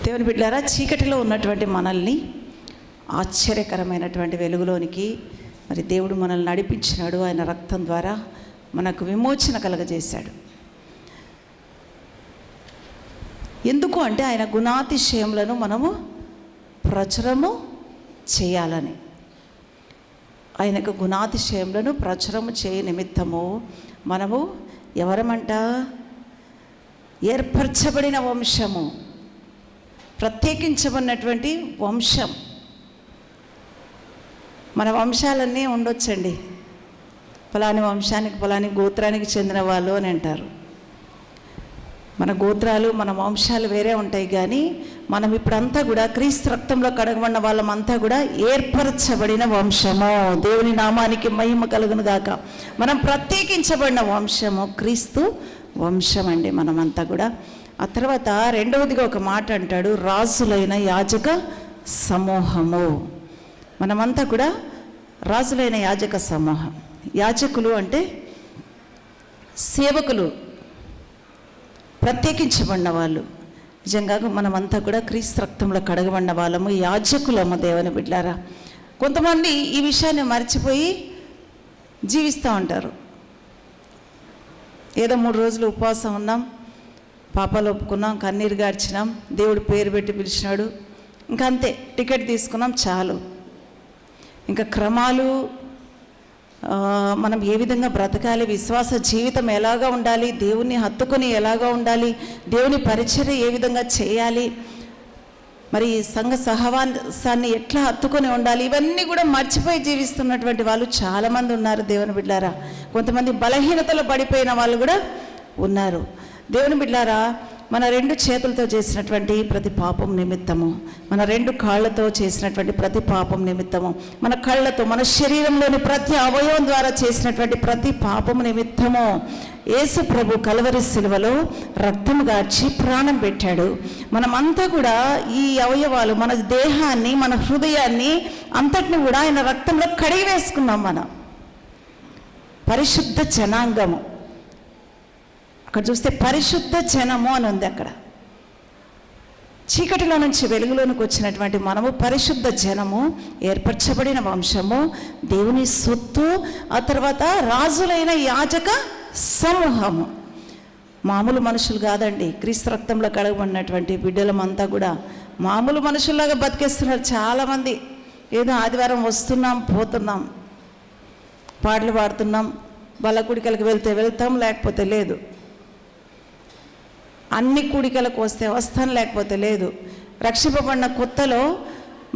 దేవుని బిడ్డలారా, చీకటిలో ఉన్నటువంటి మనల్ని ఆశ్చర్యకరమైనటువంటి వెలుగులోనికి మరి దేవుడు మనల్ని నడిపించినాడు. ఆయన రక్తం ద్వారా మనకు విమోచన కలగజేశాడు. ఎందుకు అంటే ఆయన గుణాతిశయములను మనము ప్రచురము చేయాలని. ఆయనకు గుణాతిశయములను ప్రచురము చేయ నిమిత్తము మనము ఎవరమంట? ఏర్పరచబడిన వంశము, ప్రత్యేకించబడినటువంటి వంశం. మన వంశాలన్నీ ఉండొచ్చండి. ఫలాని వంశానికి ఫలాని గోత్రానికి చెందిన వాళ్ళు అని అంటారు. మన గోత్రాలు మన వంశాలు వేరే ఉంటాయి, కానీ మనం ఇప్పుడంతా కూడా క్రీస్తు రక్తంలో కడగబడిన వాళ్ళమంతా కూడా ఏర్పరచబడిన వంశము. దేవుని నామానికి మహిమ కలుగును గాక. మనం ప్రత్యేకించబడిన వంశము, క్రీస్తు వంశం అండి మనమంతా కూడా. ఆ తర్వాత రెండవదిగా ఒక మాట అంటాడు, రాజులైన యాజక సమూహము. మనమంతా కూడా రాజులైన యాజక సమూహం. యాజకులు అంటే సేవకులు, ప్రత్యేకించబడిన వాళ్ళు. నిజంగా మనమంతా కూడా క్రీస్తు రక్తంలో కడగబడిన వాళ్ళము, యాజకులము. దేవుని బిడ్డలారా, కొంతమంది ఈ విషయాన్ని మర్చిపోయి జీవిస్తూ ఉంటారు. ఏదో 3 రోజులు ఉపవాసం ఉన్నాం, పాపాలు ఒప్పుకున్నాం, కన్నీరు గార్చినాం, దేవుడు పేరు పెట్టి పిలిచినాడు, ఇంకా అంతే, టికెట్ తీసుకున్నాం, చాలు. ఇంకా క్రమాలు, మనం ఏ విధంగా బ్రతకాలి, విశ్వాస జీవితం ఎలాగా ఉండాలి, దేవుణ్ణి హత్తుకొని ఎలాగా ఉండాలి, దేవుని పరిచర్య ఏ విధంగా చేయాలి, మరి సంఘ సహవాసాన్ని ఎట్లా హత్తుకొని ఉండాలి, ఇవన్నీ కూడా మర్చిపోయి జీవిస్తున్నటువంటి వాళ్ళు చాలామంది ఉన్నారు. దేవుని బిడ్డలారా, కొంతమంది బలహీనతలో పడిపోయిన వాళ్ళు కూడా ఉన్నారు. దేవుని బిడ్డలారా, మన 2 చేతులతో చేసినటువంటి ప్రతి పాపం నిమిత్తము, మన 2 కాళ్ళతో చేసినటువంటి ప్రతి పాపం నిమిత్తము, మన కళ్ళతో, మన శరీరంలోని ప్రతి అవయవం ద్వారా చేసినటువంటి ప్రతి పాపం నిమిత్తము యేసు ప్రభు కల్వరి శిలువలో రక్తం గార్చి ప్రాణం పెట్టాడు. మనమంతా కూడా ఈ అవయవాలు, మన దేహాన్ని, మన హృదయాన్ని అంతటిని కూడా ఆయన రక్తంలో కడిగి వేసుకున్నాం. మనం పరిశుద్ధ జనాంగము. అక్కడ చూస్తే పరిశుద్ధ జనము అని ఉంది. అక్కడ చీకటిలో నుంచి వెలుగులోనికి వచ్చినటువంటి మనము పరిశుద్ధ జనము, ఏర్పరచబడిన వంశము, దేవుని సొత్తు, ఆ తర్వాత రాజులైన యాజక సమూహము. మామూలు మనుషులు కాదండి. క్రీస్తు రక్తంలో కడగబడినటువంటి బిడ్డలమంతా కూడా మామూలు మనుషుల్లాగా బతికేస్తున్నారు చాలామంది. ఏదో ఆదివారం వస్తున్నాం, పోతున్నాం, పాటలు పాడుతున్నాం, వాళ్ళ కూడికలకు వెళ్తే వెళ్తాం, లేకపోతే లేదు. అన్ని కూడికలకు వస్తే వస్తాను, లేకపోతే లేదు. రక్షింపబడిన కొత్తలో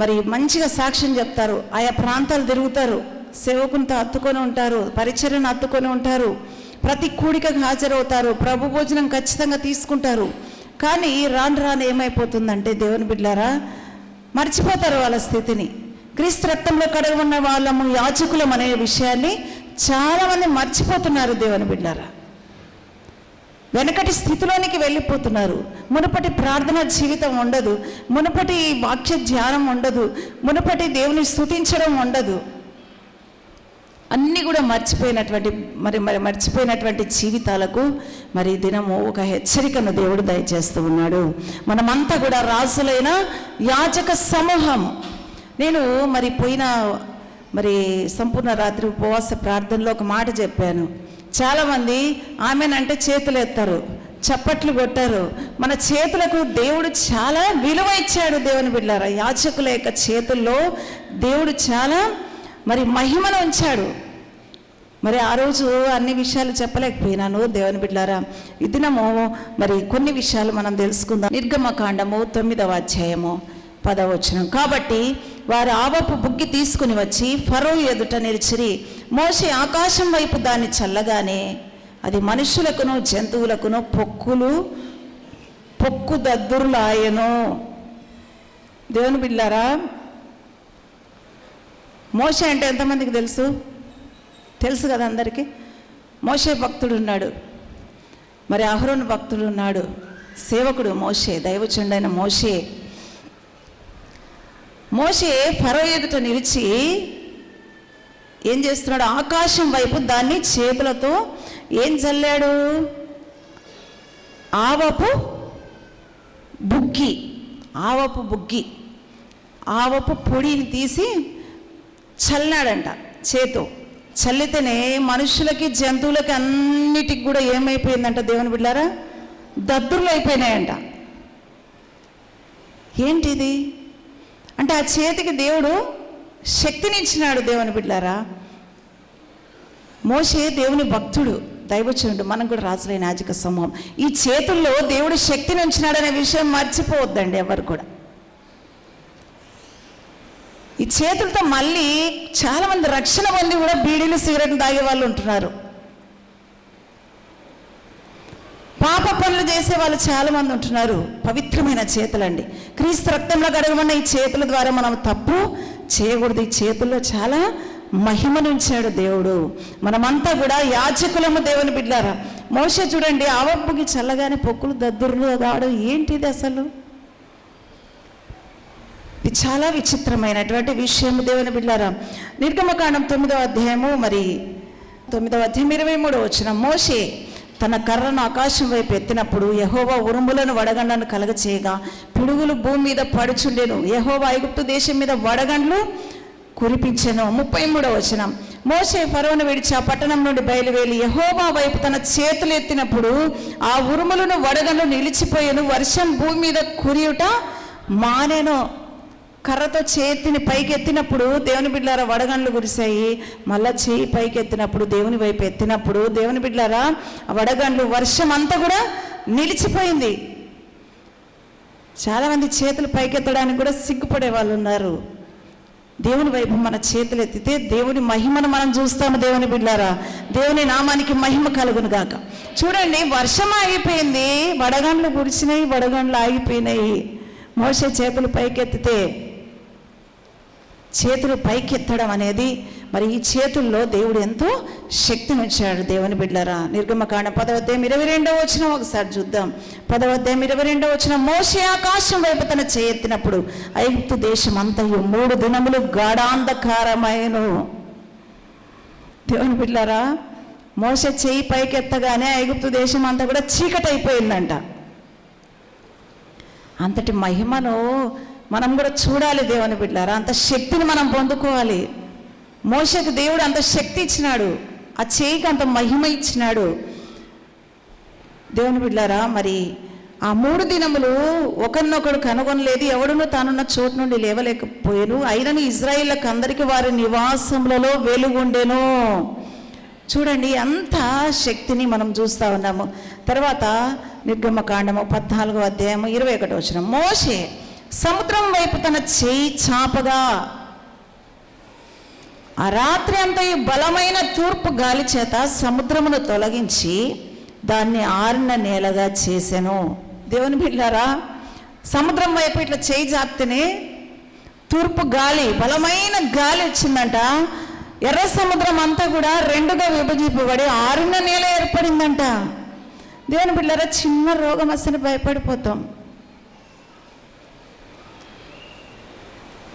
మరి మంచిగా సాక్ష్యం చెప్తారు, ఆయా ప్రాంతాలు తిరుగుతారు, సేవకునితో హత్తుకొని ఉంటారు, పరిచర్యను హత్తుకొని ఉంటారు, ప్రతి కూడికకు హాజరవుతారు, ప్రభు భోజనం ఖచ్చితంగా తీసుకుంటారు. కానీ రాను ఏమైపోతుందంటే దేవుని బిడ్డలారా, మర్చిపోతారు వాళ్ళ స్థితిని. క్రీస్తు రక్తంలో కడగబడిన వాళ్ళము యాజకులం అనే విషయాన్ని చాలామంది మర్చిపోతున్నారు. దేవుని బిడ్డలారా, వెనకటి స్థితిలోనికి వెళ్ళిపోతున్నారు. మునుపటి ప్రార్థన జీవితం ఉండదు, మునుపటి వాక్య ధ్యానం ఉండదు, మునుపటి దేవుని స్తుతించడం ఉండదు. అన్నీ కూడా మర్చిపోయినటువంటి జీవితాలకు మరి దినము ఒక హెచ్చరికను దేవుడు దయచేస్తూ ఉన్నాడు. మనమంతా కూడా రాజులైన యాజక సమూహం. నేను పోయిన సంపూర్ణ రాత్రి ఉపవాస ప్రార్థనలో ఒక మాట చెప్పాను. చాలామంది ఆమెనంటే చేతులు ఎత్తారు, చప్పట్లు కొట్టారు. మన చేతులకు దేవుడు చాలా విలువ ఇచ్చాడు. దేవుని బిడ్డలారా, యాజకుల యొక్క చేతుల్లో దేవుడు చాలా మహిమను ఉంచాడు. ఆ రోజు అన్ని విషయాలు చెప్పలేకపోయినాను. దేవుని బిడ్డలారా, ఈ దినము కొన్ని విషయాలు మనం తెలుసుకుందాం. నిర్గమకాండము 9వ అధ్యాయము 10వ వచనం. కాబట్టి వారు ఆవపు బుగ్గి తీసుకుని వచ్చి ఫరో ఎదుట నిలిచిరి. మోషే ఆకాశం వైపు దాన్ని చల్లగానే అది మనుషులకును జంతువులకును పొక్కు దద్దురులాయను. దేవుని బిడ్డలారా, మోషే అంటే ఎంతమందికి తెలుసు కదా అందరికీ. మోషే భక్తుడు ఉన్నాడు, అహరోను భక్తుడు ఉన్నాడు, సేవకుడు మోషే, దైవచండైన మోషే ఫరో ఎదుట నిలిచి ఏం చేస్తున్నాడు? ఆకాశం వైపు దాన్ని చేతులతో ఏం చల్లాడు? ఆవపు బుగ్గి. ఆవపు బుగ్గి, ఆవపు పొడిని తీసి చల్లాడంట. చేతో చల్లితేనే మనుషులకి జంతువులకి అన్నిటికి కూడా ఏమైపోయిందంట దేవుని బిడ్డారా, దద్దుర్లు అయిపోయినాయంట. ఏంటిది అంటే ఆ చేతికి దేవుడు శక్తినిచ్చినాడు. దేవుని బిడ్డారా, మోషే దేవుని భక్తుడు, దైవచనుడు, మనం కూడా రాజులైన యాజక సమూహం. ఈ చేతుల్లో దేవుడు శక్తిని ఉంచినాడనే విషయం మర్చిపోవద్దండి ఎవరు కూడా. ఈ చేతులతో మళ్ళీ చాలామంది రక్షణ పొంది కూడా బీడీలు సిగరెట్లు తాగే వాళ్ళు ఉంటున్నారు. పాప పనులు చేసే వాళ్ళు చాలామంది ఉంటున్నారు. పవిత్రమైన చేతులండి, క్రీస్తు రక్తంలో కడగమన్న ఈ చేతుల ద్వారా మనం తప్పు చేయకూడదు. ఈ చేతుల్లో చాలా మహిమను ఉంచాడు దేవుడు. మనమంతా కూడా యాజకులము దేవుని బిడ్డారా. మోషే చూడండి, ఆవప్పుకి చల్లగానే పొక్కులు దద్దుర్లు రావడం ఏంటిది అసలు? ఇది చాలా విచిత్రమైనటువంటి విషయం దేవుని బిడ్డారా. నిర్గమకాండం 9వ అధ్యాయము 23వ మోషే తన కర్రను ఆకాశం వైపు ఎత్తినప్పుడు యెహోవా ఉరుములను వడగండ్లను కలగచేయగా పిడుగులు భూమి మీద పడుచుండెను. యెహోవా ఐగుప్తు దేశం మీద వడగండ్లు కురిపించెను. 33వ మోషే ఫరోను విడిచి ఆ పట్టణం నుండి బయలువెళ్ళి యెహోవా వైపు తన చేతులు ఎత్తినప్పుడు ఆ ఉరుములను వడగండ్లు నిలిచిపోయాను. వర్షం భూమి మీద కురియుట మానేను. కర్రతో చేతిని పైకి ఎత్తినప్పుడు దేవుని బిడ్డలారా వడగండ్లు కురిశాయి. మళ్ళా చేయి పైకి ఎత్తినప్పుడు దేవుని వైపు ఎత్తినప్పుడు దేవుని బిడ్డలారా వడగండ్లు, వర్షం అంతా కూడా నిలిచిపోయింది. చాలామంది చేతులు పైకెత్తడానికి కూడా సిగ్గుపడే వాళ్ళు ఉన్నారు. దేవుని వైపు మన చేతులు ఎత్తితే దేవుని మహిమను మనం చూస్తాము. దేవుని బిడ్డలారా, దేవుని నామానికి మహిమ కలుగును గాక. చూడండి, వర్షం ఆగిపోయింది, వడగండ్లు కురిసినాయి, వడగండ్లు ఆగిపోయినాయి. మోషే చేతులు పైకెత్తితే, చేతులు పైకెత్తడం అనేది మరి ఈ చేతుల్లో దేవుడు ఎంతో శక్తిని ఉంచాడు. దేవుని బిడ్డలారా, నిర్గమకాండం 10వ అధ్యాయం 22వ వచనం ఒకసారి చూద్దాం. 10వ అధ్యాయం 22వ వచనం, మోషే ఆకాశం వైపు తన చేయెత్తినప్పుడు ఐగుప్తు దేశం అంతయు 3 దినములు గాఢాంధకారమైను. దేవుని బిడ్డలారా, మోషే చేయి పైకెత్తగానే ఐగుప్తు దేశం అంతా కూడా చీకటైపోయిందంట. అంతటి మహిమను మనం కూడా చూడాలి దేవుని బిడ్డలారా. అంత శక్తిని మనం పొందుకోవాలి. మోషేకు దేవుడు అంత శక్తి ఇచ్చినాడు, ఆ చేయికి అంత మహిమ ఇచ్చినాడు. దేవుని బిడ్డలారా, మరి ఆ 3 దినములు ఒకరినొకడు కనుగొనలేదు, ఎవడునూ తానున్న చోటు నుండి లేవలేకపోయాను. అయినను ఇశ్రాయేలులకు అందరికీ వారి నివాసములలో వెలుగుండెను. చూడండి, అంత శక్తిని మనం చూస్తూ ఉన్నాము. తర్వాత నిర్గమకాండము 14వ అధ్యాయము 21వ వచనం, మోషే సముద్రం వైపు తన చేయి చాపగా ఆ రాత్రి అంతా ఈ బలమైన తూర్పు గాలి చేత సముద్రమును తొలగించి దాన్ని ఆరిన నేలగా చేసెను. దేవుని బిడ్డలారా, సముద్రం వైపు ఇట్లా చేయి చాపితేనే తూర్పు గాలి, బలమైన గాలి వచ్చిందంట. ఎర్ర సముద్రం అంతా కూడా 2గా విభజింపబడి ఆరిన నేల ఏర్పడిందంట. దేవుని బిడ్డలారా, చిన్న రోగం అసలు భయపడిపోతాం.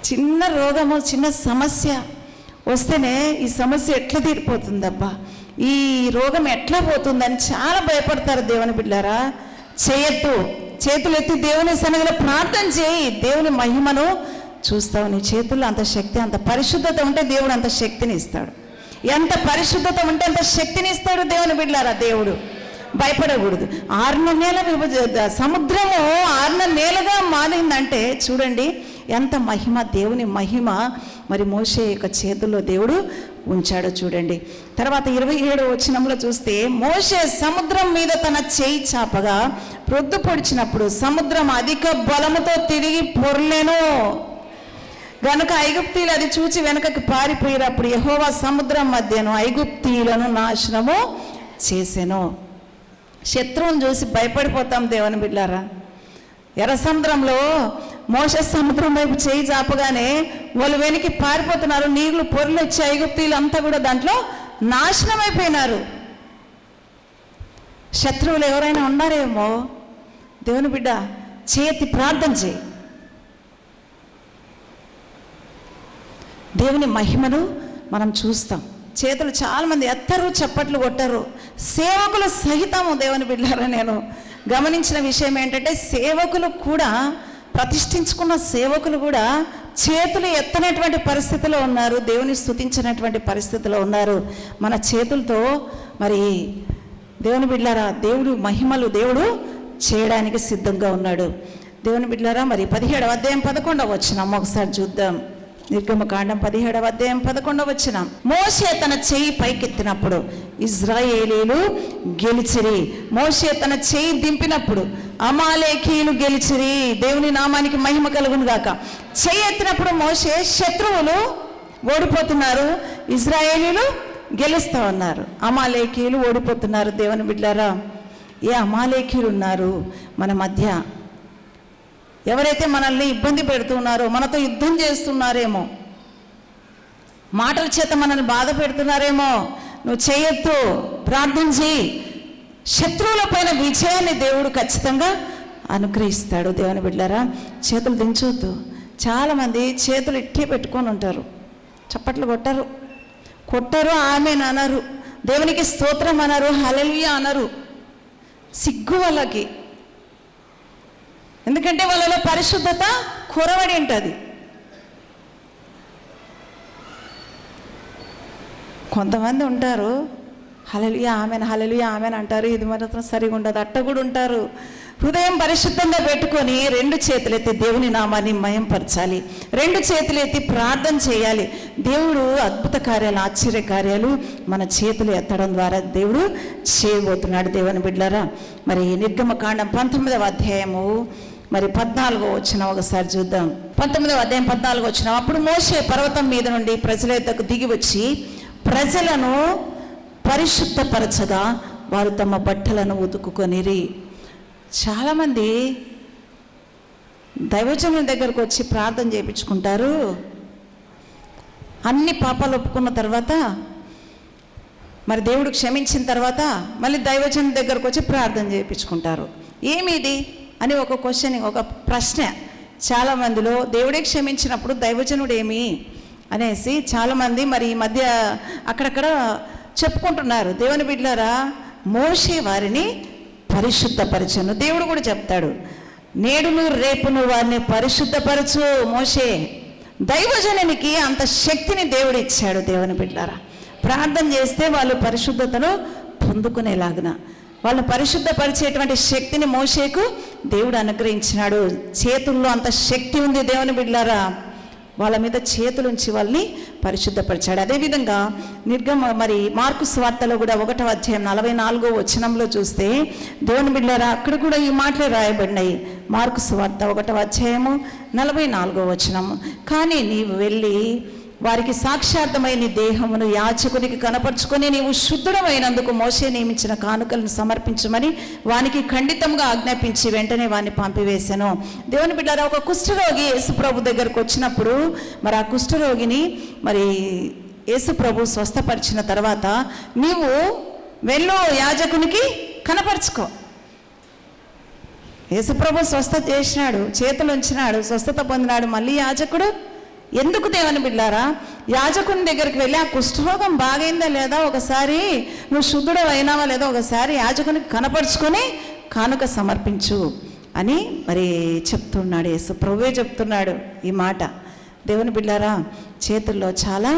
చిన్న రోగము, చిన్న సమస్య వస్తేనే ఈ సమస్య ఎట్లా తీరిపోతుందబ్బా, ఈ రోగం ఎట్లా పోతుందని చాలా భయపడతారు. దేవుని బిడ్డలారా, చేతులు ఎత్తి దేవుని సన్నిధిలో ప్రార్థన చేయి, దేవుని మహిమను చూస్తావు. నీ చేతుల్లో అంత శక్తి, అంత పరిశుద్ధత ఉంటే దేవుడు అంత శక్తిని ఇస్తాడు. ఎంత పరిశుద్ధత ఉంటే అంత శక్తిని ఇస్తాడు. దేవుని బిడ్డలారా, దేవుడు భయపడకూడదు. 6 నెలల సముద్రము 6 నేలగా మారిందంటే చూడండి ఎంత మహిమ, దేవుని మహిమ మరి మోషే యొక్క చేతుల్లో దేవుడు ఉంచాడో చూడండి. తర్వాత 27వ వచనంలో చూస్తే, మోషే సముద్రం మీద తన చేయి చాపగా ప్రొద్దు పొడిచినప్పుడు సముద్రం అధిక బలముతో తిరిగి పొర్లెను. గనుక ఐగుప్తీయులు అది చూచి వెనుకకి పారిపోయినప్పుడు యెహోవా సముద్రం మధ్యను ఐగుప్తీయులను నాశనము చేసెను. శత్రువుని చూసి భయపడిపోతాం దేవుని బిడ్డలారా. ఎర్ర సముద్రంలో మోషే సముద్రం వైపు చేయి చాపగానే వాళ్ళు వెనక్కి పారిపోతున్నారు. నీళ్లు పొరలు వచ్చి ఐగుప్తీయులు అంతా కూడా దాంట్లో నాశనం అయిపోయినారు. శత్రువులు ఎవరైనా ఉన్నారేమో, దేవుని బిడ్డ చేతి ప్రార్థన చేయి. దేవుని మహిమను మనం చూస్తాం. చేతులు చాలామంది ఎత్తరు, చప్పట్లు కొట్టరు. సేవకులు సహితము దేవుని బిడ్డలారా, నేను గమనించిన విషయం ఏంటంటే సేవకులు కూడా ప్రతిష్ఠించుకున్న సేవకులు కూడా చేతులు ఎత్తనటువంటి పరిస్థితిలో ఉన్నారు, దేవుని స్తుతించినటువంటి పరిస్థితిలో ఉన్నారు. మన చేతులతో మరి దేవుని బిడ్డలారా దేవుడు మహిమలు దేవుడు చేయడానికి సిద్ధంగా ఉన్నాడు. దేవుని బిడ్డలారా మరి 17వ అధ్యాయం 11వ వచనం ఒకసారి చూద్దాం. నిర్గమకాండం 17వ అధ్యాయం 11వ వచనం. మోషే తన చెయ్యి పైకెత్తినప్పుడు ఇజ్రాయేలీలు గెలిచిరి. మోషే తన చెయ్యి దింపినప్పుడు అమాలేకీయులు గెలిచిరి. దేవుని నామానికి మహిమ కలుగును గాక. చెయ్యి ఎత్తినప్పుడు మోషే శత్రువులు ఓడిపోతున్నారు, ఇజ్రాయేలీలు గెలుస్తూ ఉన్నారు, అమాలేకీయులు ఓడిపోతున్నారు. దేవుని బిడ్డలారా ఏ అమాలేకీయులు ఉన్నారు మన మధ్య? ఎవరైతే మనల్ని ఇబ్బంది పెడుతున్నారో, మనతో యుద్ధం చేస్తున్నారేమో, మాటల చేత మనల్ని బాధ పెడుతున్నారేమో, నువ్వు చేయొద్దు, ప్రార్థన చేయి. శత్రువుల పైన విజయాన్ని దేవుడు ఖచ్చితంగా అనుగ్రహిస్తాడు. దేవుని బిడ్డలారా చేతులు దించొద్దు. చాలామంది చేతులు ఇట్టే పెట్టుకొని ఉంటారు, చప్పట్లు కొట్టరు, ఆమెన్ అనరు, దేవునికి స్తోత్రం అనరు, హల్లెలూయా అనరు. సిగ్గు వాళ్ళకి, ఎందుకంటే వాళ్ళలో పరిశుద్ధత కొరవడి ఉంటుంది. కొంతమంది ఉంటారు హల్లెలూయా ఆమెన్ అంటారు, ఇది మాత్రం సరిగా ఉండదు, అట్ట కూడా ఉంటారు. హృదయం పరిశుద్ధంగా పెట్టుకొని 2 చేతులెత్తి దేవుని నామాన్ని మయంపరచాలి, 2 చేతులెత్తి ప్రార్థన చేయాలి. దేవుడు అద్భుత కార్యాలు, ఆశ్చర్య కార్యాలు మన చేతులు ఎత్తడం ద్వారా దేవుడు చేయబోతున్నాడు. దేవుని బిడ్డలారా మరి నిర్గమకాండం 19వ అధ్యాయము మరి 14వ వచనం ఒకసారి చూద్దాం. 19వ అధ్యాయం 14వ వచనం. అప్పుడు మోషే పర్వతం మీద నుండి ప్రజల యొద్దకు దిగి వచ్చి ప్రజలను పరిశుద్ధపరచగా వారు తమ బట్టలను ఉతుకుకొనిరి. చాలామంది దైవజనుల దగ్గరకు వచ్చి ప్రార్థన చేయించుకుంటారు. అన్ని పాపాలు ఒప్పుకున్న తర్వాత మరి దేవుడు క్షమించిన తర్వాత మళ్ళీ దైవజనుల దగ్గరకు వచ్చి ప్రార్థన చేయించుకుంటారు. ఏమిది అని ఒక క్వశ్చన్, ఒక ప్రశ్న చాలామందిలో. దేవుడే క్షమించినప్పుడు దైవజనుడు ఏమి అనేసి చాలామంది మరి ఈ మధ్య అక్కడక్కడ చెప్పుకుంటున్నారు. దేవుని బిడ్డలారా మోషే వారిని పరిశుద్ధపరచను. దేవుడు కూడా చెప్తాడు, నేడును రేపును వారిని పరిశుద్ధపరచు మోషే. దైవజనునికి అంత శక్తిని దేవుడు ఇచ్చాడు. దేవుని బిడ్డలారా ప్రార్థన చేస్తే వాళ్ళు పరిశుద్ధతను పొందుకునేలాగున, వాళ్ళు పరిశుద్ధపరిచేటువంటి శక్తిని మోషేకు దేవుడు అనుగ్రహించినాడు. చేతుల్లో అంత శక్తి ఉంది. దేవుని బిడ్డలారా వాళ్ళ మీద చేతులుంచి వాళ్ళని పరిశుద్ధపరిచాడు. అదేవిధంగా మరి మార్కు సువార్తలో కూడా 1వ అధ్యాయం 44వ వచనంలో చూస్తే దేవుని బిడ్డలారా అక్కడ కూడా ఈ మాటలే రాయబడినాయి. మార్కు సువార్త 1వ అధ్యాయము 44వ వచనం. కానీ నీవు వెళ్ళి వారికి సాక్షార్థమై నీ దేహమును యాజకునికి కనపరుచుకొని నీవు శుద్ధుడమైనందుకు మోషే నియమించిన కానుకలను సమర్పించమని వానికి ఖండితంగా ఆజ్ఞాపించి వెంటనే వాడిని పంపివేశాను. దేవుని బిడ్డలారా ఒక కుష్ఠరోగి యేసుప్రభు దగ్గరకు వచ్చినప్పుడు మరి ఆ కుష్ఠరోగిని మరి యేసుప్రభు స్వస్థపరిచిన తర్వాత నీవు వెళ్ళు యాజకునికి కనపరుచుకో. యేసుప్రభు స్వస్థత చేసినాడు, చేతులు ఉంచినాడు, స్వస్థత పొందినాడు. మళ్ళీ యాజకుడు ఎందుకు? దేవుని బిడ్డలారా యాజకుని దగ్గరికి వెళ్ళి ఆ కుష్ఠరోగం బాగైందా లేదా, ఒకసారి నువ్వు శుద్ధుడు అయినావా లేదా, ఒకసారి యాజకునికి కనపరుచుకొని కానుక సమర్పించు అని మరి చెప్తున్నాడు. యేసు ప్రభువే చెప్తున్నాడు ఈ మాట. దేవుని బిడ్డలారా చేతుల్లో చాలా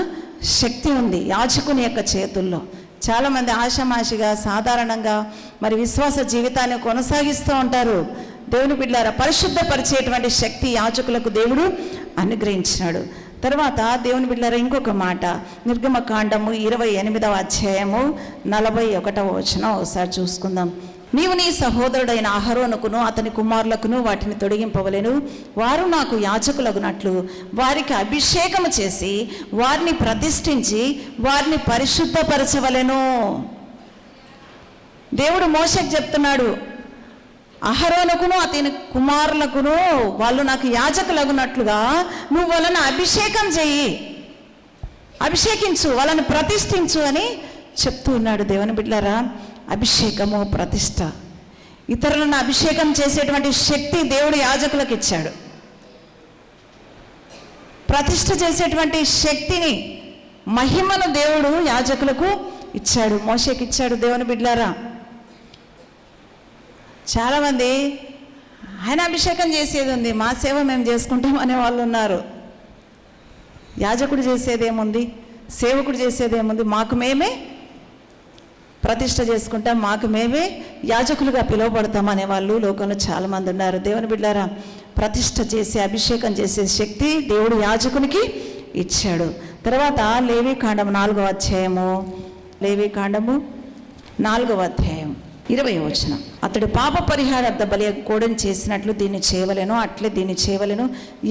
శక్తి ఉంది. యాజకుని యొక్క చేతుల్లో చాలామంది ఆషామాషిగా సాధారణంగా మరి విశ్వాస జీవితాన్ని కొనసాగిస్తూ ఉంటారు. దేవుని బిడ్డలారా పరిశుద్ధపరిచేటువంటి శక్తి యాజకులకు దేవుడు అనుగ్రహించినాడు. తర్వాత దేవుని బిడ్డలారా ఇంకొక మాట, నిర్గమకాండము 28వ అధ్యాయము 41వ వచనం ఒకసారి చూసుకుందాం. నీవు నీ సహోదరుడైన అహరోనుకును అతని కుమారులకును వాటిని తొలగింపవలెను. వారు నాకు యాజకులగునట్లు వారికి అభిషేకము చేసి వారిని ప్రతిష్ఠించి వారిని పరిశుద్ధపరచవలెను. దేవుడు మోషేకు చెప్తున్నాడు, అహరోనుకును అతని కుమారులకును వాళ్ళు నాకు యాజకులగునట్లుగా నువ్వు వాళ్ళని అభిషేకం చెయ్యి, అభిషేకించు, వాళ్ళని ప్రతిష్ఠించు అని చెప్తూ ఉన్నాడు. దేవుని బిడ్డలారా అభిషేకము ప్రతిష్ఠ, ఇతరులను అభిషేకం చేసేటువంటి శక్తి దేవుడు యాజకులకు ఇచ్చాడు. ప్రతిష్ఠ చేసేటువంటి శక్తిని, మహిమను దేవుడు యాజకులకు ఇచ్చాడు, మోషేకి ఇచ్చాడు. దేవుని బిడ్డలారా చాలామంది ఆయన అభిషేకం చేసేది ఉంది, మా సేవ మేము చేసుకుంటాం అనే వాళ్ళు ఉన్నారు. యాజకుడు చేసేదేముంది, సేవకుడు చేసేదేముంది, మాకు మేమే ప్రతిష్ట చేసుకుంటాం, మాకు మేమే యాజకులుగా పిలువబడతాం అనేవాళ్ళు లోకంలో చాలామంది ఉన్నారు. దేవుని బిడ్డారా, ప్రతిష్ట చేసి అభిషేకం చేసే శక్తి దేవుడు యాజకునికి ఇచ్చాడు. తర్వాత లేవీకాండము 4వ అధ్యాయము, లేవీకాండము 4వ అధ్యాయం 20వ వచనం. అతడు పాప పరిహారార్థ బలి కోడని చేసినట్లు దీన్ని చేయవలెను, అట్లే దీన్ని చేయవలెను.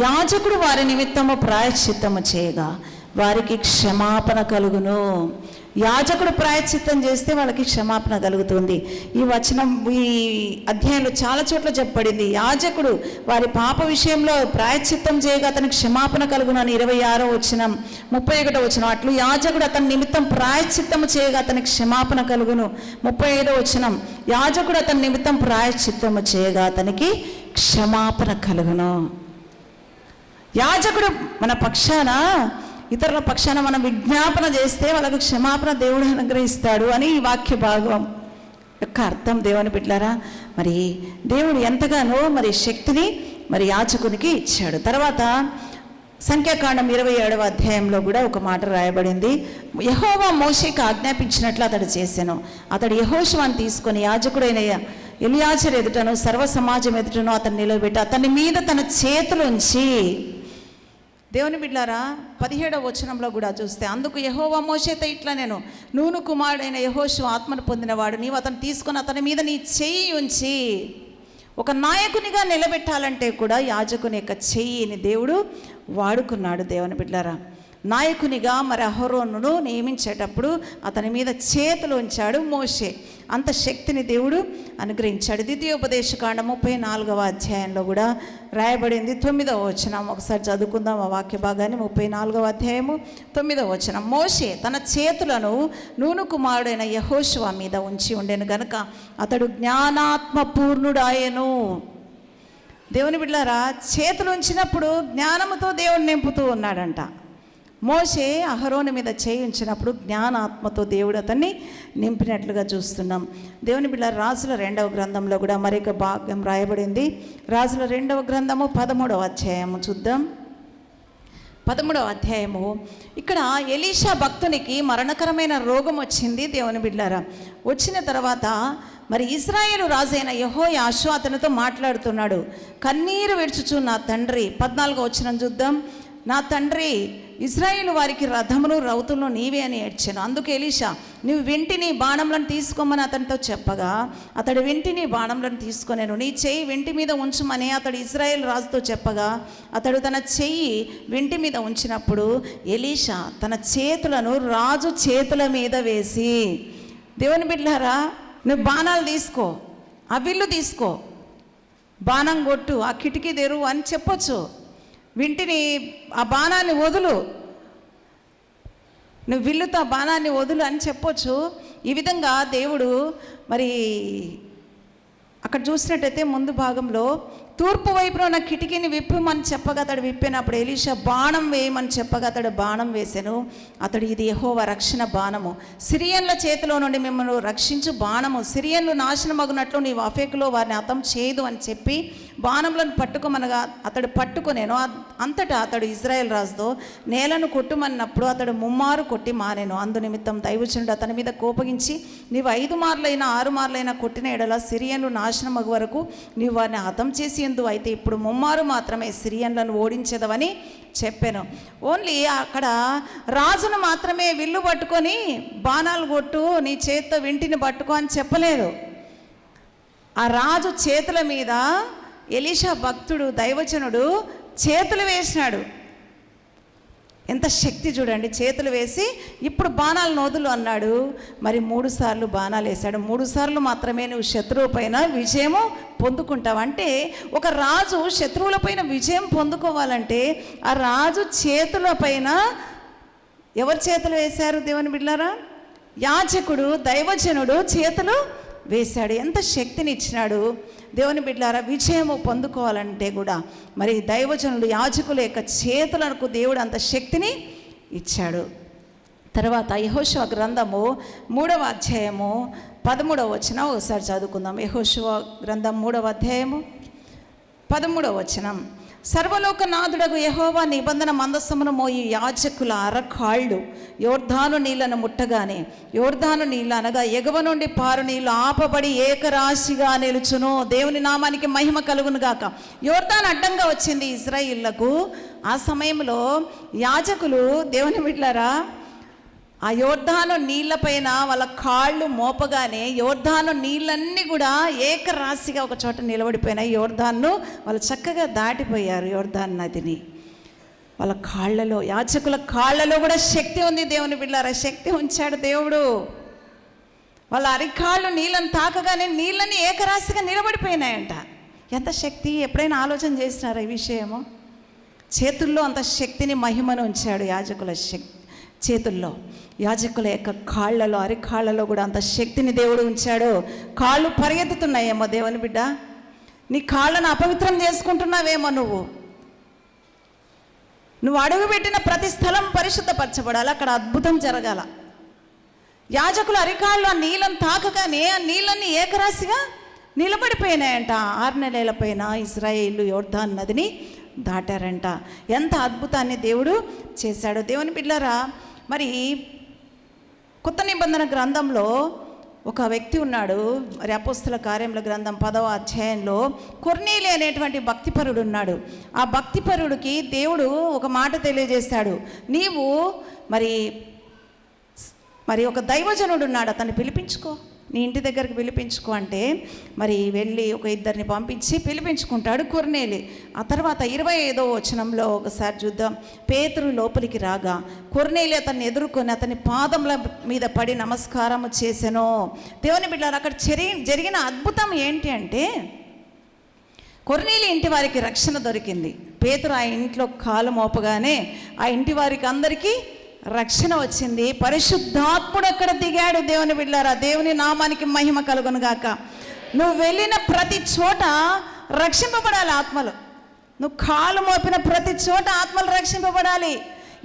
యాజకుడు వారి నిమిత్తము ప్రాయశ్చిత్తము చేయగా వారికి క్షమాపణ కలుగును. యాజకుడు ప్రాయశ్చిత్తం చేస్తే వాళ్ళకి క్షమాపణ కలుగుతుంది. ఈ వచనం ఈ అధ్యాయంలో చాలా చోట్ల చెప్పబడింది. యాజకుడు వారి పాప విషయంలో ప్రాయశ్చిత్తం చేయగా అతనికి క్షమాపణ కలుగును అని 26వ వచనం, 31వ వచనం. అట్లు యాజకుడు అతని నిమిత్తం ప్రాయశ్చిత్తము చేయగా అతనికి క్షమాపణ కలుగును. 35వ వచనం, యాజకుడు అతని నిమిత్తం ప్రాయశ్చిత్తము చేయగా అతనికి క్షమాపణ కలుగును. యాజకుడు మన పక్షాన, ఇతరుల పక్షాన మనం విజ్ఞాపన చేస్తే వాళ్ళకు క్షమాపణ దేవుడు అనుగ్రహిస్తాడు అని ఈ వాక్య భాగం యొక్క అర్థం. దేవుని బిడ్డలారా, మరి దేవుడు ఎంతగానో మరి శక్తిని మరి యాజకునికి ఇచ్చాడు. తర్వాత సంఖ్యాకాండం 27వ అధ్యాయంలో కూడా ఒక మాట రాయబడింది. యెహోవా మోషేకి ఆజ్ఞాపించినట్లు అతడు చేశాను. అతడు యెహోషువను తీసుకొని యాజకుడైన ఎలియాజరు ఎదుటను సర్వ సమాజం ఎదుటను అతను నిలబెట్టి అతని మీద తన చేతులుంచి, దేవుని బిడ్డారా 17వ వచనంలో కూడా చూస్తే, అందుకు యెహోవా మోషేతో ఇట్లా నేను, నూను కుమారుడైన యెహోషువ ఆత్మను పొందినవాడు, నీవు అతను తీసుకొని అతని మీద నీ చెయ్యి ఉంచి. ఒక నాయకునిగా నిలబెట్టాలంటే కూడా యాజకుని యొక్క చెయ్యిని దేవుడు వాడుకున్నాడు. దేవుని బిడ్డారా, నాయకునిగా మరి అహరోనును నియమించేటప్పుడు అతని మీద చేతులు ఉంచాడు మోషే. అంత శక్తిని దేవుడు అనుగ్రహించాడు. ద్వితీయోపదేశకాండం 34వ అధ్యాయంలో కూడా రాయబడింది. 9వ వచనం ఒకసారి చదువుకుందాం ఆ వాక్య భాగాన్ని. 34వ అధ్యాయము 9వ వచనం. మోషే తన చేతులను నూను కుమారుడైన యెహోషువ మీద ఉంచి ఉండెను గనుక అతడు జ్ఞానాత్మ పూర్ణుడాయెను. దేవుని బిడ్డలారా, చేతులు ఉంచినప్పుడు జ్ఞానముతో దేవుడు నింపుతూ ఉన్నాడంట. మోషే అహరోను మీద చేయి ఉంచినప్పుడు జ్ఞానాత్మతో దేవుడు అతన్ని నింపినట్లుగా చూస్తున్నాం. దేవుని బిడ్డ రాజుల 2వ గ్రంథంలో కూడా మరొక భాగం రాయబడింది. రాజుల 2వ గ్రంథము 13వ అధ్యాయము చూద్దాం. 13వ అధ్యాయము. ఇక్కడ ఎలీషా భక్తునికి మరణకరమైన రోగం వచ్చింది. దేవుని బిడ్డలారా, వచ్చిన తర్వాత మరి ఇశ్రాయేలు రాజైన యెహోయాషు అతనితో మాట్లాడుతున్నాడు. కన్నీరు విడుచుచు నా తండ్రి, 14వ వచనం చూద్దాం. నా తండ్రి, ఇశ్రాయేలు వారికి రథమును రౌతులను నీవే అని ఏడ్చాను. అందుకు ఎలీషా, నువ్వు వెంటిని బాణంలను తీసుకోమని అతనితో చెప్పగా అతడు వెంటిని బాణంలను తీసుకొనేను. నీ చెయ్యి వెంటి మీద ఉంచమని అతడు ఇశ్రాయేలు రాజుతో చెప్పగా అతడు తన చెయ్యి వెంటి మీద ఉంచినప్పుడు ఎలీషా తన చేతులను రాజు చేతుల మీద వేసి, దేవుని బిడ్డలారా, నువ్వు బాణాలు తీసుకో, ఆ విల్లు తీసుకో, బాణం కొట్టు, ఆ కిటికీ తెరువు అని చెప్పొచ్చు. వింటిని ఆ బాణాన్ని వదులు, నువ్వు విల్లుతో ఆ బాణాన్ని వదులు అని చెప్పొచ్చు. ఈ విధంగా దేవుడు మరి అక్కడ చూసినట్టయితే ముందు భాగంలో తూర్పు వైపున ఉన్న కిటికీని విప్పమని చెప్పగా అతడు విప్పినప్పుడు ఎలీషా బాణం వేయమని చెప్పగా అతడు బాణం వేశాను. అతడు, ఇది యెహోవా రక్షణ బాణము, సిరియన్ల చేతిలో నుండి మిమ్మల్ని రక్షించు బాణము, సిరియన్లు నాశనమగునట్లు నీవు అఫేకులో వారిని హతం చేయదు అని చెప్పి బాణములను పట్టుకోమనగా అతడు పట్టుకొనేను. అంతటా అతడు ఇశ్రాయేల్ రాజుతో నేలను కొట్టుమన్నప్పుడు అతడు 3 మారు కొట్టి మానేను. అందు నిమిత్తం దైవజనుడు అతని మీద కోపగించి, నీవు 5 మార్లైనా 6 మార్లైనా కొట్టిన ఎడల సిరియన్లు నాశనమగు వరకు నీవు వారిని హతం చేసి ఎందు, అయితే ఇప్పుడు 3 మారు మాత్రమే సిరియన్లను ఓడించేదవని చెప్పాను. ఓన్లీ అక్కడ రాజును మాత్రమే విల్లు పట్టుకొని బాణాలు కొట్టు, నీ చేత్తో వెంటిని పట్టుకో అని చెప్పలేదు. ఆ రాజు చేతుల మీద ఎలీషా భక్తుడు దైవజనుడు చేతులు వేసినాడు. ఎంత శక్తి చూడండి, చేతులు వేసి ఇప్పుడు బాణాలు నోదులు అన్నాడు. మరి 3 సార్లు బాణాలు వేశాడు. 3 సార్లు మాత్రమే నువ్వు శత్రువు పైన విజయము పొందుకుంటావు. అంటే ఒక రాజు శత్రువుల పైన విజయం పొందుకోవాలంటే ఆ రాజు చేతుల పైన ఎవరు చేతులు వేశారు? దేవుని బిడ్డలారా, యాజకుడు దైవజనుడు చేతులు వేశాడు. ఎంత శక్తిని ఇచ్చినాడు దేవుని బిడ్డలారా. విజయము పొందుకోవాలంటే కూడా మరి దైవజనుడు యాజకుల యొక్క చేతులకు దేవుడు అంత శక్తిని ఇచ్చాడు. తర్వాత యెహోషువ గ్రంథము 3వ అధ్యాయము 13వ వచనం ఒకసారి చదువుకుందాం. యెహోషువ గ్రంథం 3వ అధ్యాయము 13వ వచనం. సర్వలోకనాథుడగు యెహోవా నిబంధన మందసమును మోయి యాజకుల అరకాళ్ళు యోర్దాను నీళ్లను ముట్టగానే, యోర్దాను నీళ్ళు అనగా ఎగువ నుండి పారు నీళ్లు ఆపబడి ఏకరాశిగా నిలుచును. దేవుని నామానికి మహిమ కలుగును గాక. యోర్దాను అడ్డంగా వచ్చింది ఇశ్రాయేలులకు. ఆ సమయంలో యాజకులు, దేవుని బిడ్డలారా, ఆ యోర్దాను నీళ్ళపైన వాళ్ళ కాళ్ళు మోపగానే యోర్దాను నీళ్ళన్నీ కూడా ఏకరాశిగా ఒక చోట నిలబడిపోయినాయి. యోర్దాన్ను వాళ్ళు చక్కగా దాటిపోయారు. యోర్దాన్ నదిని వాళ్ళ కాళ్ళలో, యాజకుల కాళ్ళలో కూడా శక్తి ఉంది. దేవుని బిడ్డలారా, శక్తి ఉంచాడు దేవుడు. వాళ్ళ అరికాళ్ళు నీళ్ళని తాకగానే నీళ్ళని ఏకరాశిగా నిలబడిపోయినాయంట. ఎంత శక్తి! ఎప్పుడైనా ఆలోచన చేసినారా ఈ విషయము? చేతుల్లో అంత శక్తిని, మహిమను ఉంచాడు యాజకుల చేతుల్లో. యాజకుల యొక్క కాళ్ళలో, అరికాళ్ళలో కూడా అంత శక్తిని దేవుడు ఉంచాడు. కాళ్ళు పరిగెత్తుతున్నాయేమో దేవుని బిడ్డ, నీ కాళ్ళను అపవిత్రం చేసుకుంటున్నావేమో. నువ్వు అడుగుపెట్టిన ప్రతి స్థలం పరిశుద్ధపరచబడాలి, అక్కడ అద్భుతం జరగాల. యాజకుల అరికాళ్ళు ఆ నీళ్ళను తాకగానే ఆ నీళ్ళన్నీ ఏకరాశిగా నిలబడిపోయినాయంట. 6 నెలల పైన ఇశ్రాయేలు యోర్దాను నదిని దాటారంట. ఎంత అద్భుతాన్ని దేవుడు చేశాడు. దేవుని బిడ్డలారా, మరి కొత్త నిబంధన గ్రంథంలో ఒక వ్యక్తి ఉన్నాడు. మరి అపోస్తల కార్యముల గ్రంథం 10వ అధ్యాయంలో కొర్నేలి అనేటువంటి భక్తిపరుడు ఉన్నాడు. ఆ భక్తిపరుడికి దేవుడు ఒక మాట తెలియజేశాడు. నీవు మరి ఒక దైవజనుడు ఉన్నాడు, అతన్ని పిలిపించుకో, నీ ఇంటి దగ్గరికి పిలిపించుకో అంటే మరి వెళ్ళి ఒక 2 పంపించి పిలిపించుకుంటాడు కొర్నేలి. ఆ తర్వాత 25వ వచనంలో ఒకసారి చూద్దాం. పేతురు లోపలికి రాగా కొర్నేలి అతన్ని ఎదుర్కొని అతని పాదముల మీద పడి నమస్కారం చేసెను. దేవుని బిడ్డలారా, అక్కడ జరిగిన అద్భుతం ఏంటి అంటే, కొర్నేలి ఇంటి వారికి రక్షణ దొరికింది. పేతురు ఆ ఇంట్లో కాలు మోపగానే ఆ ఇంటి వారికి అందరికీ రక్షణ వచ్చింది. పరిశుద్ధాత్ముడు అక్కడ దిగాడు. దేవుని బిడ్డలారా, దేవుని నామానికి మహిమ కలుగును గాక. నువ్వు వెళ్ళిన ప్రతి చోట రక్షింపబడాలి ఆత్మలు. నువ్వు కాలు మోపిన ప్రతి చోట ఆత్మలు రక్షింపబడాలి,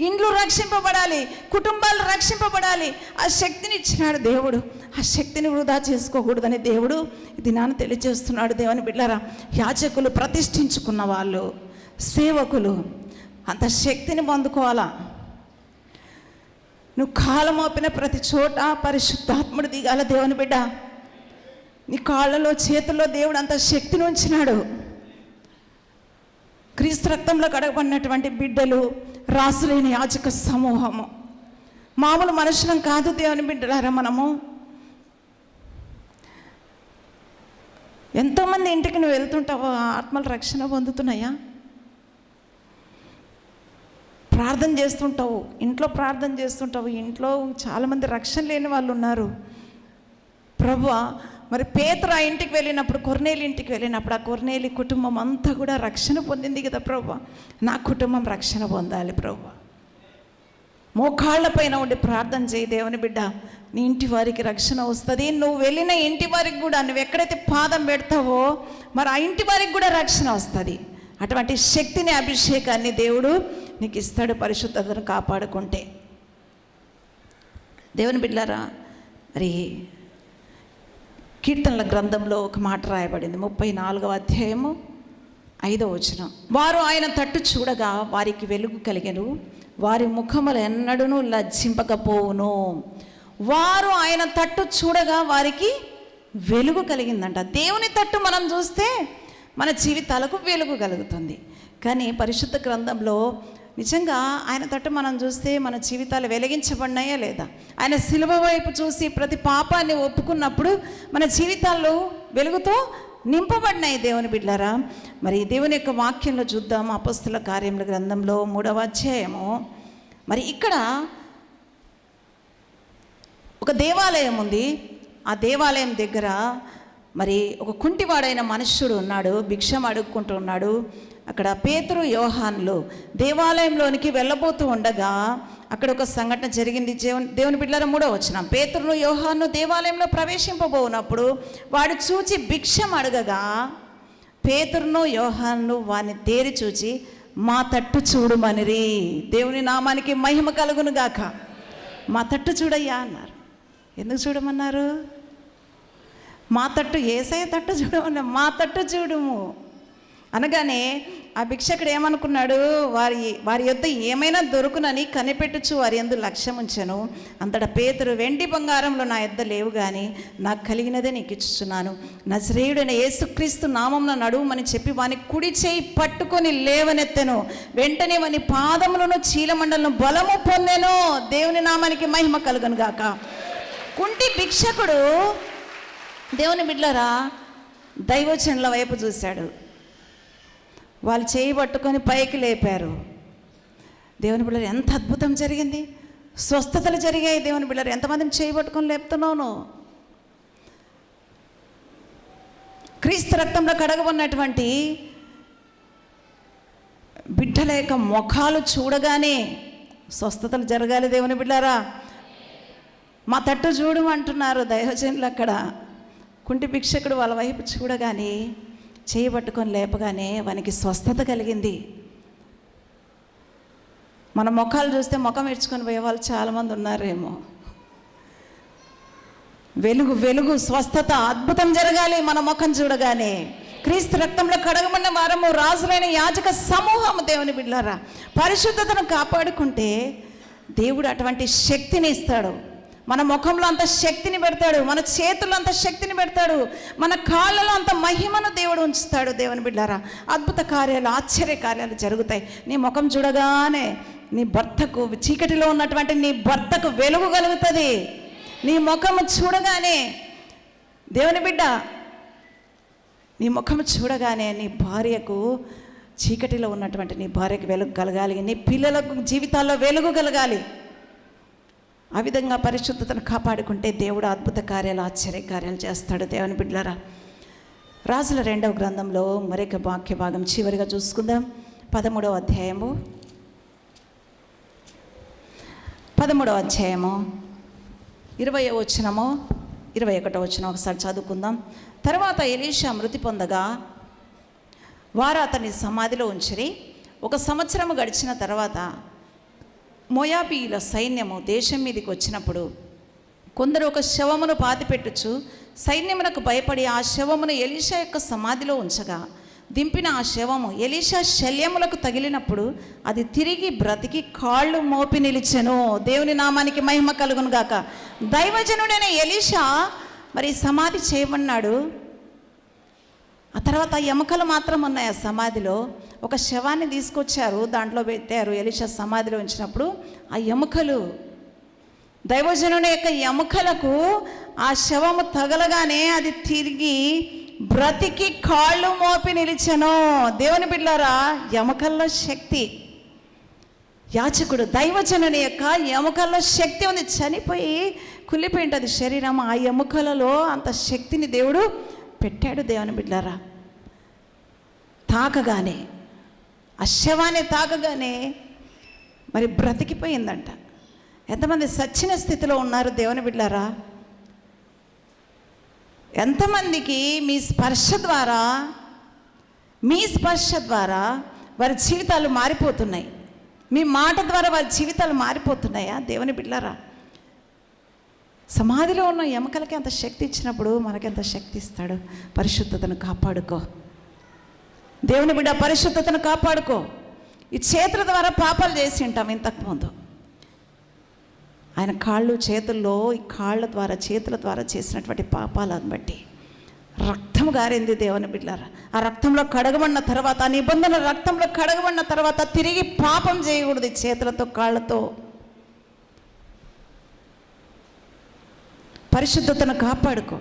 ఇండ్లు రక్షింపబడాలి, కుటుంబాలు రక్షింపబడాలి. ఆ శక్తిని ఇచ్చినాడు దేవుడు. ఆ శక్తిని వృధా చేసుకోకూడదని దేవుడు ఇది నాన్న తెలియజేస్తున్నాడు. దేవుని బిడ్డలారా, యాజకులు, ప్రతిష్ఠించుకున్న వాళ్ళు, సేవకులు అంత శక్తిని పొందుకోవాలా. నువ్వు కాలు మోపిన ప్రతి చోట పరిశుద్ధాత్ముడు దిగాల. దేవుని బిడ్డ, నీ కాళ్ళలో, చేతుల్లో దేవుడు అంత శక్తిని ఉంచినాడు. క్రీస్తు రక్తంలో కడగబడినటువంటి బిడ్డలు, రాసులేని యాజక సమూహము, మామూలు మనుషులం కాదు. దేవుని బిడ్డలారా, మనము ఎంతోమంది ఇంటికి నువ్వు వెళ్తుంటావో ఆత్మల రక్షణ పొందుతున్నాయా? ప్రార్థన చేస్తుంటావు, ఇంట్లో ప్రార్థన చేస్తుంటావు, ఇంట్లో చాలామంది రక్షణ లేని వాళ్ళు ఉన్నారు. ప్రభువా, మరి పేతురు ఆ ఇంటికి వెళ్ళినప్పుడు, కొర్నేలి ఇంటికి వెళ్ళినప్పుడు, ఆ కొర్నేలి కుటుంబం అంతా కూడా రక్షణ పొందింది కదా. ప్రభువా, నా కుటుంబం రక్షణ పొందాలి ప్రభువా. మోకాళ్ళపైన ఉండి ప్రార్థన చేయి దేవుని బిడ్డ, నీ ఇంటి వారికి రక్షణ వస్తుంది. నువ్వు వెళ్ళిన ఇంటి వారికి కూడా, నువ్వు ఎక్కడైతే పాదం పెడతావో మరి ఆ ఇంటి వారికి కూడా రక్షణ వస్తుంది. అటువంటి శక్తిని, అభిషేకాన్ని దేవుడు నీకు ఇస్తాడు పరిశుద్ధతను కాపాడుకుంటే. దేవుని బిడ్డలారా, మరి కీర్తనల గ్రంథంలో ఒక మాట రాయబడింది, 34వ అధ్యాయము 5వ వచనం. వారు ఆయన తట్టు చూడగా వారికి వెలుగు కలిగెను, వారి ముఖములు ఎన్నడూనూ లజ్జింపకపోవును. వారు ఆయన తట్టు చూడగా వారికి వెలుగు కలిగిందంట. దేవుని తట్టు మనం చూస్తే మన జీవితాలకు వెలుగు కలుగుతుంది. కానీ పరిశుద్ధ గ్రంథంలో నిజంగా ఆయన తట్టు మనం చూస్తే మన జీవితాలు వెలిగించబడినాయా లేదా? ఆయన సిలువ వైపు చూసి ప్రతి పాపాన్ని ఒప్పుకున్నప్పుడు మన జీవితాల్లో వెలుగుతో నింపబడినాయి. దేవుని బిడ్డలారా, మరి దేవుని యొక్క వాక్యంలో చూద్దాం. అపోస్తల కార్యముల గ్రంథంలో 3వ అధ్యాయము. మరి ఇక్కడ ఒక దేవాలయం ఉంది. ఆ దేవాలయం దగ్గర మరి ఒక కుంటివాడైన మనుష్యుడు ఉన్నాడు, భిక్షం అడుక్కుంటూ ఉన్నాడు. అక్కడ పేతురు, యోహానులు దేవాలయంలోనికి వెళ్ళబోతూ ఉండగా అక్కడ ఒక సంఘటన జరిగింది. దేవుని బిడ్డలారా, 3వ వచనం. పేతురును, యోహాను దేవాలయంలో ప్రవేశింపబోనప్పుడు వాడు చూచి భిక్షం అడగగా పేతురును, యోహాను వారిని తేరి చూచి మా తట్టు చూడుమనిరి. దేవుని నామానికి మహిమ కలుగును గాక. మా తట్టు చూడయ్యా అన్నారు. ఎందుకు చూడమన్నారు? మా తట్టు, యేసయ్య తట్టు చూడమన్నారు. మా తట్టు చూడుము. అనగానే ఆ భిక్షకుడు ఏమనుకున్నాడు, వారి యొద్ద ఏమైనా దొరుకునని కనిపెట్టుచు వారి యందు లక్ష్యం ఉంచెను. అంతటా పేతురు, వెండి బంగారంలో నా యొద్ద లేవు, కానీ నాకు కలిగినదే నీకు ఇచ్చుచున్నాను. నజరేయుడైన యేసుక్రీస్తు నామమున నడువుమని చెప్పి వాని కుడి చేయి పట్టుకొని లేవనెత్తెను. వెంటనే వాని పాదములను చీలమండలను బలము పొందెను. దేవుని నామానికి మహిమ కలుగును గాక. కుంటి భిక్షకుడు, దేవుని బిడ్డలారా, దైవజనుల వైపు చూశాడు. వాళ్ళు చేయి పట్టుకొని పైకి లేపారు. దేవుని బిడ్డలు, ఎంత అద్భుతం జరిగింది, స్వస్థతలు జరిగాయి. దేవుని బిడ్డలు, ఎంతమందిని చేయి పట్టుకొని లేపుతున్నాను. క్రీస్తు రక్తంలో కడగబడినటువంటి బిడ్డల యొక్క ముఖాలు చూడగానే స్వస్థతలు జరగాలి. దేవుని బిడ్డలారా, మా తట్టు చూడమంటున్నారు దైవజనులు. అక్కడ కుంటి భిక్షకుడు వాళ్ళ వైపు చూడగానే, చేయి పట్టుకొని లేపగానే వానికి స్వస్థత కలిగింది. మన ముఖాలు చూస్తే ముఖం ఇడ్చుకొని పోయే వాళ్ళు చాలామంది ఉన్నారేమో. వెలుగు వెలుగు స్వస్థత అద్భుతం జరగాలి మన ముఖం చూడగానే. క్రీస్తు రక్తంలో కడగబడిన వారము, రాజులైన యాజక సమూహము. దేవుని బిడ్డలారా, పరిశుద్ధతను కాపాడుకుంటే దేవుడు అటువంటి శక్తిని ఇస్తాడు. మన ముఖంలో అంత శక్తిని పెడతాడు, మన చేతుల్లో అంత శక్తిని పెడతాడు, మన కాళ్ళలో అంత మహిమను దేవుడు ఉంచుతాడు. దేవుని బిడ్డలారా, అద్భుత కార్యాలు, ఆశ్చర్య కార్యాలు జరుగుతాయి. నీ ముఖం చూడగానే నీ భర్తకు, చీకటిలో ఉన్నటువంటి నీ భర్తకు వెలుగు కలుగుతుంది. నీ ముఖము చూడగానే, దేవుని బిడ్డ, నీ ముఖము చూడగానే నీ భార్యకు, చీకటిలో ఉన్నటువంటి నీ భార్యకు వెలుగు కలగాలి. నీ పిల్లలకు జీవితాల్లో వెలుగు కలగాలి. ఆ విధంగా పరిశుద్ధతను కాపాడుకుంటే దేవుడు అద్భుత కార్యాలు, ఆశ్చర్య కార్యాలు చేస్తాడు. దేవుని బిడ్డలారా, రాజుల 2వ గ్రంథంలో మరొక వాక్య భాగం చివరిగా చూసుకుందాం. 13వ అధ్యాయము 20వ వచనము 21వ వచనం ఒకసారి చదువుకుందాం. తర్వాత ఎలీషా మృతి పొందగా వారు అతని సమాధిలో ఉంచిరి. 1 సంవత్సరము గడిచిన తర్వాత మోయాబీయుల సైన్యము దేశం మీదకి వచ్చినప్పుడు కొందరు ఒక శవమును పాతిపెట్టుచు సైన్యమునకు భయపడి ఆ శవమును ఎలీషా యొక్క సమాధిలో ఉంచగా, దింపిన ఆ శవము ఎలీషా శల్యములకు తగిలినప్పుడు అది తిరిగి బ్రతికి కాళ్ళు మోపి నిలిచెను. దేవుని నామానికి మహిమ కలుగును గాక. దైవజనుడైన ఎలీషా మరి సమాధి చేయమన్నాడు. ఆ తర్వాత ఎముకలు మాత్రం ఉన్నాయి ఆ సమాధిలో. ఒక శవాన్ని తీసుకొచ్చారు, దాంట్లో పెట్టారు. ఎలీషా సమాధిలో ఉంచినప్పుడు ఆ ఎముకలు, దైవజనుని యొక్క ఎముకలకు ఆ శవము తగలగానే అది తిరిగి బ్రతికి కాళ్ళు మోపి నిలిచెను. దేవుని బిడ్డలారా, ఎముకల్లో శక్తి. యాజకుడు, దైవజనుని యొక్క ఎముకల్లో శక్తి ఉంది. చనిపోయి కుళ్ళిపోయి ఉంటుంది శరీరం, ఆ ఎముకలలో అంత శక్తిని దేవుడు పెట్టాడు. దేవుని బిడ్డలారా, తాకగానే, ఆ శవాన్ని తాకగానే మరి బ్రతికిపోయిందంట. ఎంతమంది సచ్చిన స్థితిలో ఉన్నారు దేవుని బిడ్డలారా? ఎంతమందికి మీ స్పర్శ ద్వారా వారి జీవితాలు మారిపోతున్నాయి? మీ మాట ద్వారా వారి జీవితాలు మారిపోతున్నాయా? దేవుని బిడ్డలారా, సమాధిలో ఉన్న ఎముకలకి అంత శక్తి ఇచ్చినప్పుడు మనకెంత శక్తి ఇస్తాడు. పరిశుద్ధతను కాపాడుకో దేవుని బిడ్డ, పరిశుద్ధతను కాపాడుకో. ఈ చేతుల ద్వారా పాపాలు చేసి ఉంటాం ఇంతకుముందు. ఆయన కాళ్ళు, చేతుల్లో, ఈ కాళ్ళ ద్వారా, చేతుల ద్వారా చేసినటువంటి పాపాలను బట్టి రక్తం గారింది. దేవుని బిడ్డలారా, ఆ రక్తంలో కడగబడిన తర్వాత, ఆ నిబంధన రక్తంలో కడగబడిన తర్వాత తిరిగి పాపం చేయకూడదు. చేతులతో, కాళ్ళతో పరిశుద్ధతను కాపాడుకో.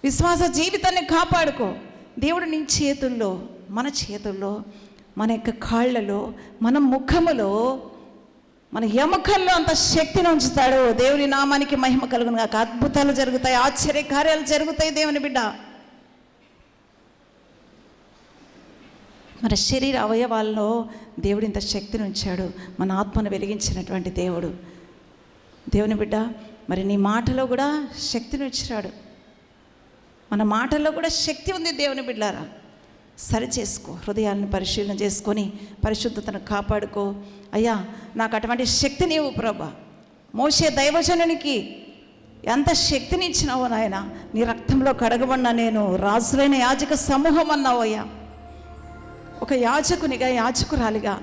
విశ్వాస జీవితాన్ని కాపాడుకో. దేవుడు నీ చేతుల్లో, మన చేతుల్లో, మన యొక్క కాళ్ళలో, మన ముఖములో, మన ఎముకల్లో అంత శక్తిని ఉంచుతాడు. దేవుని నామానికి మహిమ కలుగును గాక. అద్భుతాలు జరుగుతాయి, ఆశ్చర్య కార్యాలు జరుగుతాయి. దేవుని బిడ్డ, మన శరీర అవయవాల్లో దేవుడు ఇంత శక్తిని ఉంచాడు. మన ఆత్మను వెలిగించినటువంటి దేవుడు. దేవుని బిడ్డ, మరి నీ మాటలో కూడా శక్తిని ఉంచాడు. మన మాటల్లో కూడా శక్తి ఉంది. దేవుని బిడ్డలారా, సరి చేసుకో, హృదయాలను పరిశీలన చేసుకొని పరిశుద్ధతను కాపాడుకో. అయ్యా, నాకు అటువంటి శక్తి నీవు ప్రభా. మోషే దైవజనునికి ఎంత శక్తిని ఇచ్చినావో నాయన. నీ రక్తంలో కడగబడిన నేను రాజులైన యాజక సమూహం అన్నావు అయ్యా. ఒక యాజకునిగా, యాజకురాలిగా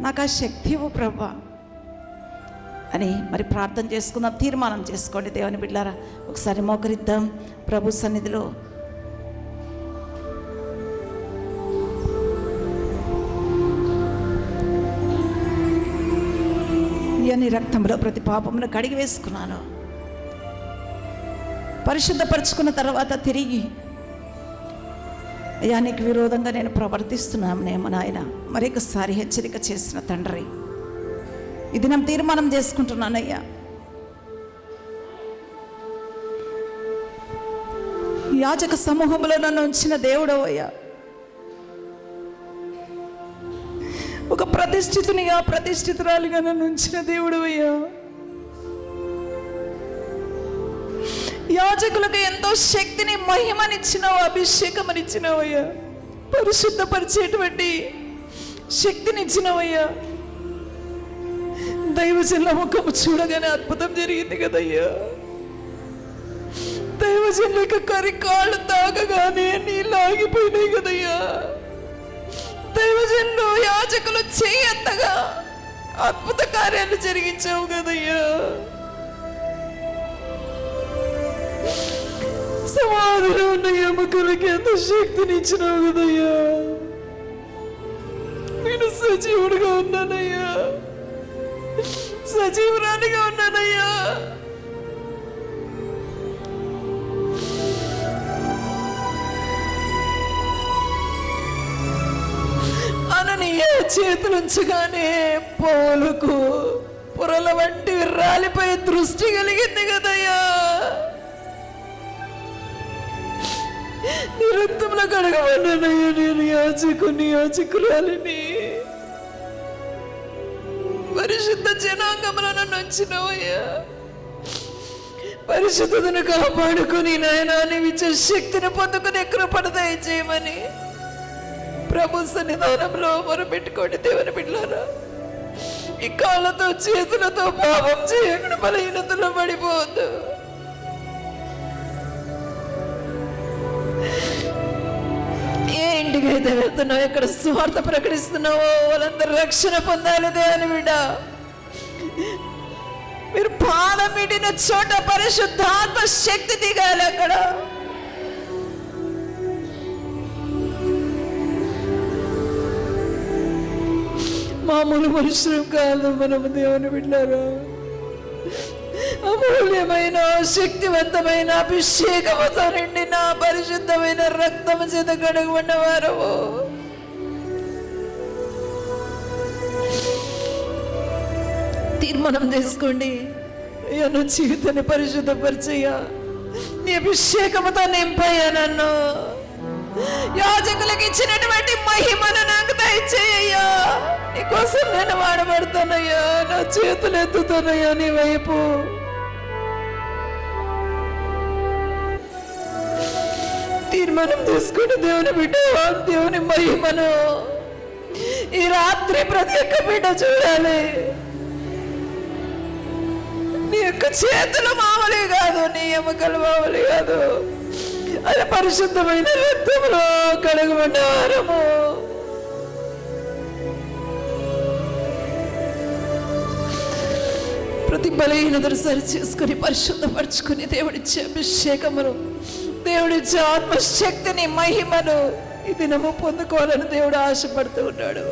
నాకు ఆ శక్తి ఇవ్వు ప్రభా అని మరి ప్రార్థన చేసుకుందాం. తీర్మానం చేసుకోండి దేవుని బిడ్డలారా. ఒకసారి మోకరిద్దాం ప్రభు సన్నిధిలో. నీ రక్తంలో ప్రతి పాపమును కడిగి వేసుకున్నాను. పరిశుద్ధపరుచుకున్న తర్వాత తిరిగి అయ్యా నీకు విరోధంగా నేను ప్రవర్తిస్తున్నామనేమో నాయన మరొకసారి హెచ్చరిక చేసిన తండ్రి, ఇది నేను తీర్మానం చేసుకుంటున్నానయ్యా. యాజక సమూహంలో నన్ను ఉంచిన దేవుడవయ్యా, ఒక ప్రతిష్ఠితునిగా, ప్రతిష్ఠితురాలిగా నన్ను ఉంచిన దేవుడవయ్యా. యాజకులకు ఎంతో శక్తిని, మహిమనిచ్చినావు, అభిషేకమనిచ్చినావయ్యా, పరిశుద్ధపరిచేటువంటి శక్తినిచ్చినావయ్యా. దైవజనుల ముఖము చూడగానే అద్భుతం జరిగింది కదయ్యా. దైవజనుల కరికాళ్ళు తాగగానే నీళ్ళు ఆగిపోయినాయి కదయ్యా. దైవజనులు, యాజకులు చేయత్తగా అద్భుత కార్యాలు జరిగించావు కదయ్యా. సమాధిలో ఉన్న ఎముకలకి ఎంత శక్తినిచ్చినావు కదయ్యా. నేను సజీవుడిగా ఉన్నానయ్యా, సజీవురాలిగా ఉన్నానయ్యా. అననీయ చేతులుంచగానే పోలుకు పొరల వంటి రాలిపోయే దృష్టి కలిగింది కదయ్యా. నీ రక్తంలో కడగబడ్డానయ్యా. నేను యాజకుని, యాజకురాలిని, పరిశుద్ధ జనాంగములను నుంచినవయ్యా. పరిశుద్ధతను కాపాడుకుని నాయనా నీవిచ్చే శక్తిని పొందుకుని కృపను దయచేయమని ప్రభు సన్నిధానంలో మొరపెట్టుకోండి దేవుని బిడ్డలారా. ఈ కాళ్ళతో, చేతులతో పాపం చేయకుండా బలహీనతలో పడిపోవద్దు. ఏ ఇంటికి అయితే వెళ్తున్నావు, ఎక్కడ స్వార్థ ప్రకటిస్తున్నావో వాళ్ళందరూ రక్షణ పొందాలి దేవుని బిడ్డ. మీరు పాదం మిడిన చోట పరిశుద్ధాత్మ శక్తి దిగాలి. అక్కడ మామూలు మనుషులు కాదు మనము దేవుని బిడ్డలారా. అమూల్యమైన, శక్తివంతమైన అభిషేకముతో నిండిన పరిశుద్ధమైన రక్తము చేత కడగబడిన వారు. తీర్మానం చేసుకోండి, నా జీవితాన్ని పరిశుద్ధపరిచయ్యా, నీ అభిషేకముతో నింపయ్యా. నన్ను యాజకులకు ఇచ్చినటువంటి మహిమను నాకు దయచేయ్యా. నీకోసం నేను వాడబడతానయ్యా. నా చేతులు ఎత్తుతానయ్యా నీ వైపు. తీర్మానం తీసుకుని దేవుని బిడ్డ, దేవుని మహిమను ఈ రాత్రి ప్రతి ఒక్క బిడ్డ చూడాలి. నీ యొక్క చేతులు మామూలు కాదు, నీ ఎముకలు మామూలు కాదు. అది పరిశుద్ధమైన రక్తంలో కడగబడిన వారము. ప్రతి బలహీనతను సరి చేసుకుని పరిశుద్ధపరచుకుని దేవుడిచ్చే అభిషేకమును, దేవుడిచ్చే ఆత్మశక్తిని, మహిమను ఈ దినము పొందుకోవాలని దేవుడు ఆశపడుతూ ఉన్నాడు.